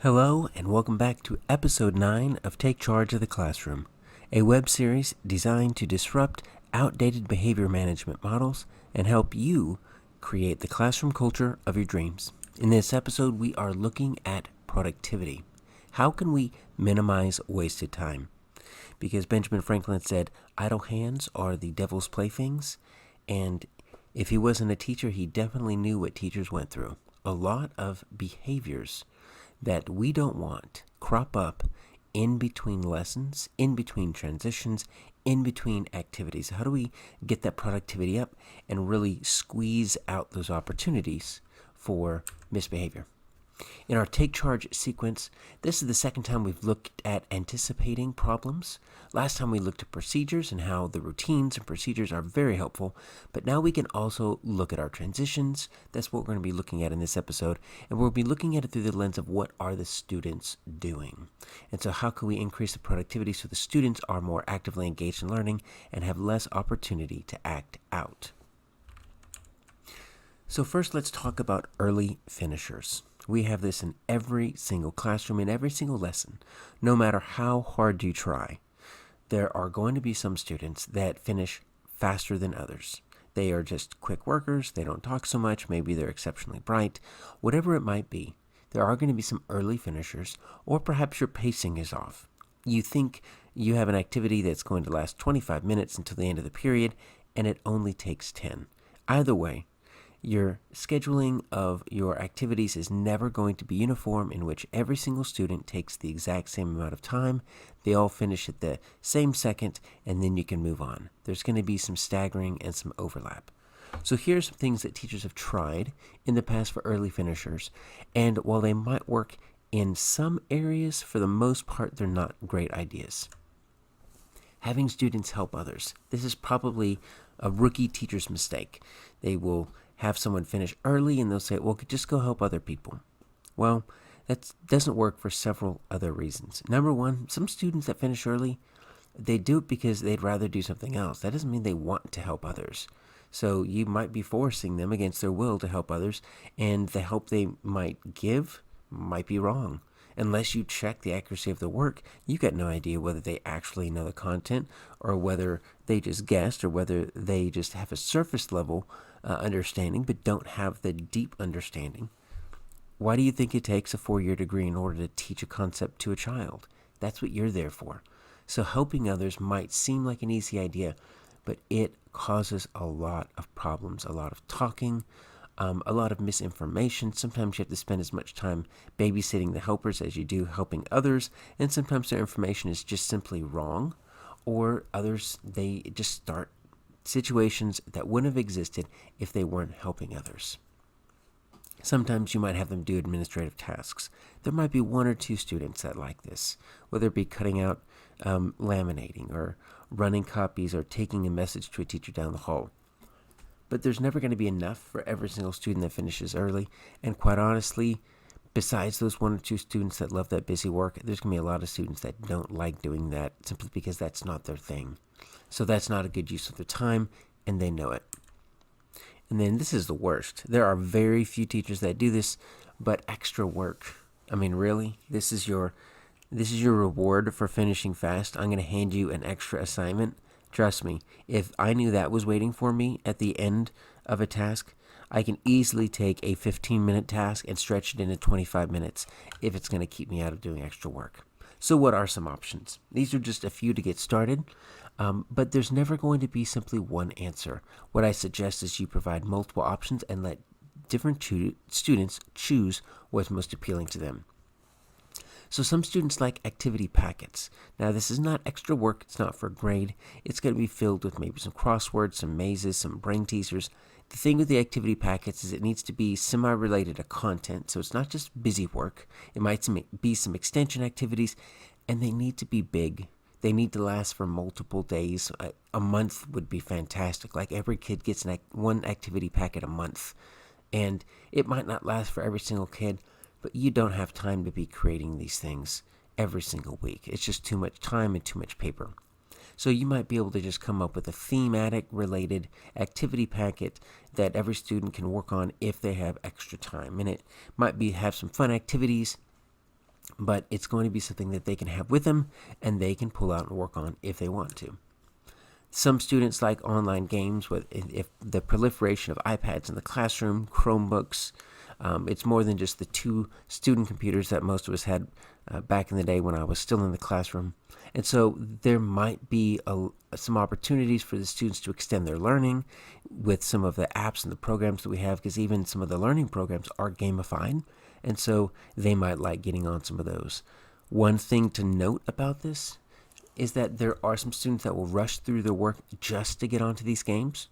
Hello, and welcome back to episode 9 of Take Charge of the Classroom, a web series designed to disrupt outdated behavior management models and help you create the classroom culture of your dreams. In this episode, we are looking at productivity. How can we minimize wasted time? Because Benjamin Franklin said, idle hands are the devil's playthings, and if he wasn't a teacher, he definitely knew what teachers went through. A lot of behaviors that we don't want crop up in between lessons, in between transitions, in between activities. How do we get that productivity up and really squeeze out those opportunities for misbehavior? In our Take Charge sequence, this is the second time we've looked at anticipating problems. Last time we looked at procedures and how the routines and procedures are very helpful, but now we can also look at our transitions. That's what we're going to be looking at in this episode, and we'll be looking at it through the lens of what are the students doing. And so how can we increase the productivity so the students are more actively engaged in learning and have less opportunity to act out? So first, let's talk about early finishers. We have this in every single classroom, in every single lesson. No matter how hard you try, there are going to be some students that finish faster than others. They are just quick workers. They don't talk so much. Maybe they're exceptionally bright. Whatever it might be, there are going to be some early finishers, or perhaps your pacing is off. You think you have an activity that's going to last 25 minutes until the end of the period, and it only takes 10. Either way, your scheduling of your activities is never going to be uniform, in which every single student takes the exact same amount of time. They all finish at the same second, and then you can move on. There's going to be some staggering and some overlap. So here are some things that teachers have tried in the past for early finishers, and while they might work in some areas, for the most part, they're not great ideas. Having students help others. This is probably a rookie teacher's mistake. They will have someone finish early and they'll say, well, just go help other people. Well, that doesn't work for several other reasons. Number one, some students that finish early, they do it because they'd rather do something else. That doesn't mean they want to help others. So you might be forcing them against their will to help others, and the help they might give might be wrong. Unless you check the accuracy of the work, you got no idea whether they actually know the content, or whether they just guessed, or whether they just have a surface level understanding but don't have the deep understanding. Why do you think it takes a 4-year degree in order to teach a concept to a child? That's what you're there for. So helping others might seem like an easy idea, but it causes a lot of problems, a lot of talking, a lot of misinformation. Sometimes you have to spend as much time babysitting the helpers as you do helping others, and sometimes their information is just simply wrong, or others, they just start situations that wouldn't have existed if they weren't helping others. Sometimes you might have them do administrative tasks. There might be 1 or 2 students that like this, whether it be cutting out, laminating, or running copies, or taking a message to a teacher down the hall. But there's never going to be enough for every single student that finishes early. And quite honestly, besides those 1 or 2 students that love that busy work, there's going to be a lot of students that don't like doing that simply because that's not their thing. So that's not a good use of their time, and they know it. And then this is the worst. There are very few teachers that do this, but extra work. I mean, really? This is your reward for finishing fast? I'm going to hand you an extra assignment? Trust me, if I knew that was waiting for me at the end of a task, I can easily take a 15-minute task and stretch it into 25 minutes if it's going to keep me out of doing extra work. So what are some options? These are just a few to get started, but there's never going to be simply one answer. What I suggest is you provide multiple options and let different students choose what's most appealing to them. So some students like activity packets. Now, this is not extra work. It's not for grade. It's going to be filled with maybe some crosswords, some mazes, some brain teasers. The thing with the activity packets is it needs to be semi-related to content, so it's not just busy work. It might be some extension activities, and they need to be big. They need to last for multiple days. A month would be fantastic. Like every kid gets one activity packet a month, and it might not last for every single kid, but you don't have time to be creating these things every single week. It's just too much time and too much paper. So you might be able to just come up with a thematic related activity packet that every student can work on if they have extra time. And it might be have some fun activities. but it's going to be something that they can have with them and they can pull out and work on if they want to. Some students like online games, if the proliferation of iPads in the classroom, Chromebooks. It's more than just the 2 student computers that most of us had back in the day when I was still in the classroom. And so there might be some opportunities for the students to extend their learning with some of the apps and the programs that we have, because even some of the learning programs are gamified. And so they might like getting on some of those. One thing to note about this is that there are some students that will rush through their work just to get onto these games,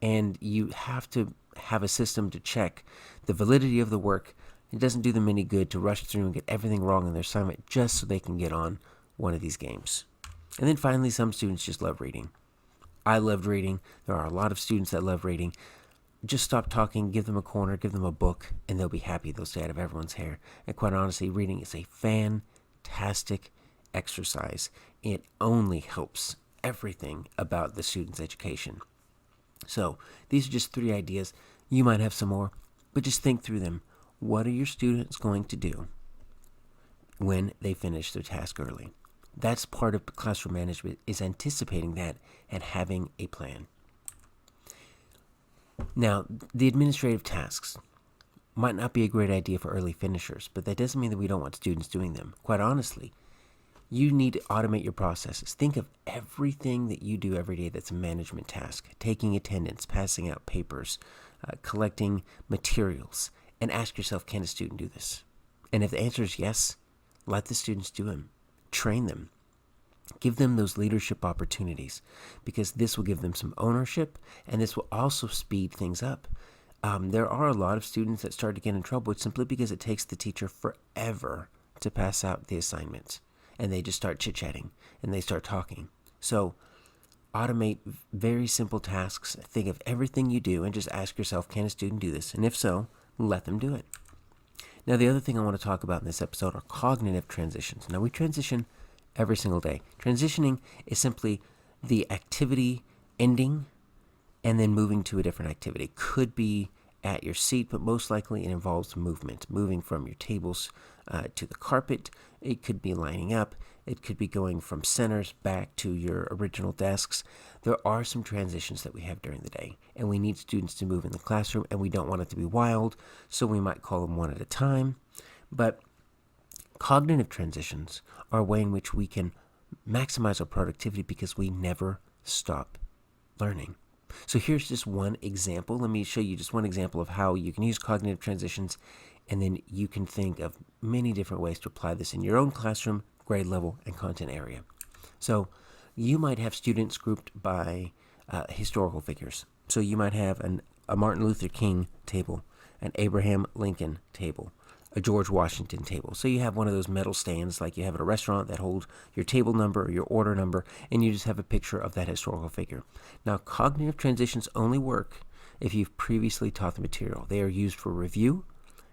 and you have to have a system to check the validity of the work. It doesn't do them any good to rush through and get everything wrong in their assignment just so they can get on one of these games. And then finally, some students just love reading. I loved reading. There are a lot of students that love reading. Just stop talking, give them a corner, give them a book, and they'll be happy. They'll stay out of everyone's hair. And quite honestly, reading is a fantastic exercise. It only helps everything about the student's education. So these are just 3 ideas. You might have some more, but just think through them. What are your students going to do when they finish their task early? That's part of classroom management, is anticipating that and having a plan. Now, the administrative tasks might not be a great idea for early finishers, but that doesn't mean that we don't want students doing them. Quite honestly, you need to automate your processes. Think of everything that you do every day that's a management task. Taking attendance, passing out papers, collecting materials, and ask yourself, can a student do this? And if the answer is yes, let the students do them. Train them. Give them those leadership opportunities, because this will give them some ownership, and this will also speed things up. There are a lot of students that start to get in trouble simply because it takes the teacher forever to pass out the assignments. And they just start chit-chatting, and they start talking. So automate very simple tasks. Think of everything you do and just ask yourself, can a student do this? And if so, let them do it. Now, the other thing I want to talk about in this episode are cognitive transitions. Now, we transition every single day. Transitioning is simply the activity ending and then moving to a different activity. Could be at your seat, but most likely it involves movement, moving from your tables to the carpet. It could be lining up. It could be going from centers back to your original desks. There are some transitions that we have during the day, and we need students to move in the classroom, and we don't want it to be wild, so we might call them one at a time. But cognitive transitions are a way in which we can maximize our productivity because we never stop learning. So here's just one example. Let me show you just one example of how you can use cognitive transitions, and then you can think of many different ways to apply this in your own classroom, grade level, and content area. So you might have students grouped by historical figures. So you might have a Martin Luther King table, an Abraham Lincoln table, a George Washington table. So you have one of those metal stands like you have at a restaurant that hold your table number or your order number, and you just have a picture of that historical figure. Now, cognitive transitions only work if you've previously taught the material. They are used for review.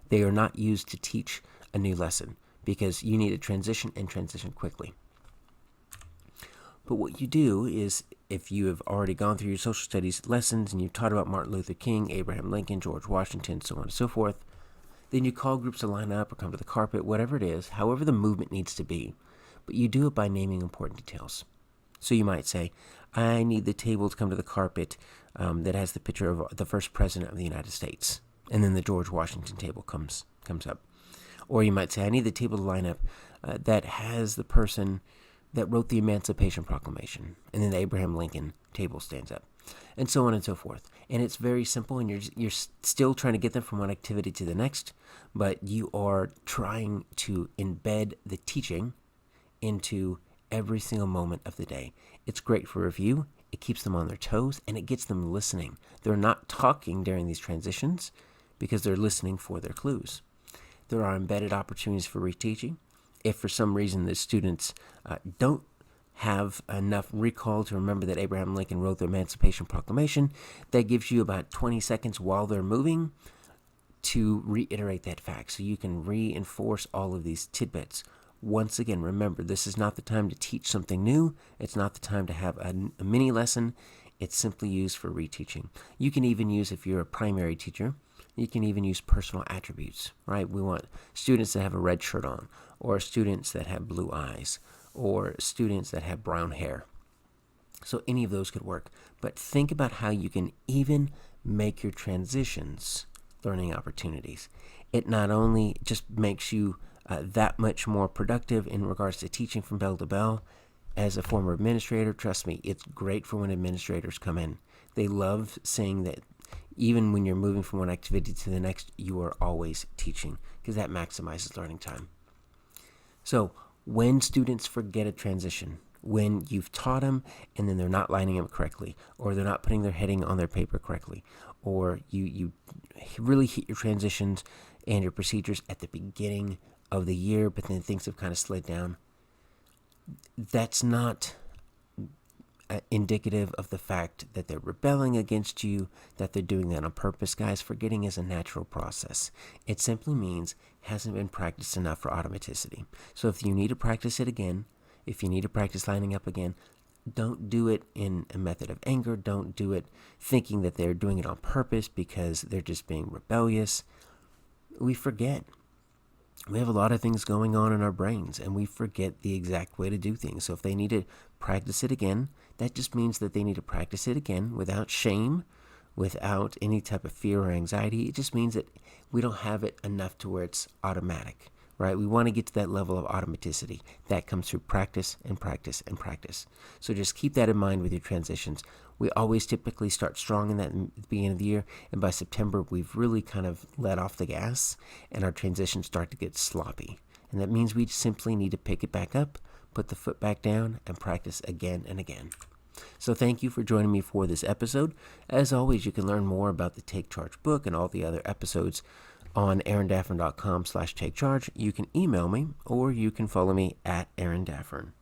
They are not used to teach a new lesson, because you need to transition and transition quickly. But what you do is, if you have already gone through your social studies lessons and you've taught about Martin Luther King, Abraham Lincoln, George Washington, so on and so forth, then you call groups to line up or come to the carpet, whatever it is, however the movement needs to be. But you do it by naming important details. So you might say, I need the table to come to the carpet that has the picture of the first president of the United States. And then the George Washington table comes up. Or you might say, I need the table to line up that has the person that wrote the Emancipation Proclamation. And then the Abraham Lincoln table stands up. And so on and so forth. And it's very simple, and you're still trying to get them from one activity to the next, but you are trying to embed the teaching into every single moment of the day. It's great for review. It keeps them on their toes, and it gets them listening. They're not talking during these transitions because they're listening for their clues. There are embedded opportunities for reteaching. If for some reason the students don't have enough recall to remember that Abraham Lincoln wrote the Emancipation Proclamation, that gives you about 20 seconds while they're moving to reiterate that fact. So you can reinforce all of these tidbits. Once again, remember, this is not the time to teach something new. It's not the time to have a mini lesson. It's simply used for reteaching. You can even use, if you're a primary teacher, You can even use personal attributes, right? We want students that have a red shirt on, or students that have blue eyes, or students that have brown hair. So any of those could work. But think about how you can even make your transitions learning opportunities. It not only just makes you that much more productive in regards to teaching from bell to bell. As a former administrator, trust me, it's great for when administrators come in. They love saying that even when you're moving from one activity to the next, you are always teaching, because that maximizes learning time. So when students forget a transition, when you've taught them and then they're not lining up correctly, or they're not putting their heading on their paper correctly, or you really hit your transitions and your procedures at the beginning of the year, but then things have kind of slid down, that's not indicative of the fact that they're rebelling against you, that they're doing that on purpose. Guys, forgetting is a natural process. It simply means it hasn't been practiced enough for automaticity. So if you need to practice it again, if you need to practice lining up again, don't do it in a method of anger. Don't do it thinking that they're doing it on purpose because they're just being rebellious. We forget. We have a lot of things going on in our brains, and we forget the exact way to do things. So if they need to practice it again, that just means that they need to practice it again without shame, without any type of fear or anxiety. It just means that we don't have it enough to where it's automatic, right? We want to get to that level of automaticity. That comes through practice and practice and practice. So just keep that in mind with your transitions. We always typically start strong in that at the beginning of the year, and by September, we've really kind of let off the gas, and our transitions start to get sloppy. And that means we simply need to pick it back up, put the foot back down, and practice again and again. So thank you for joining me for this episode. As always, you can learn more about the Take Charge book and all the other episodes on aarondaffern.com/takecharge. You can email me, or you can follow me at Aaron Daffern.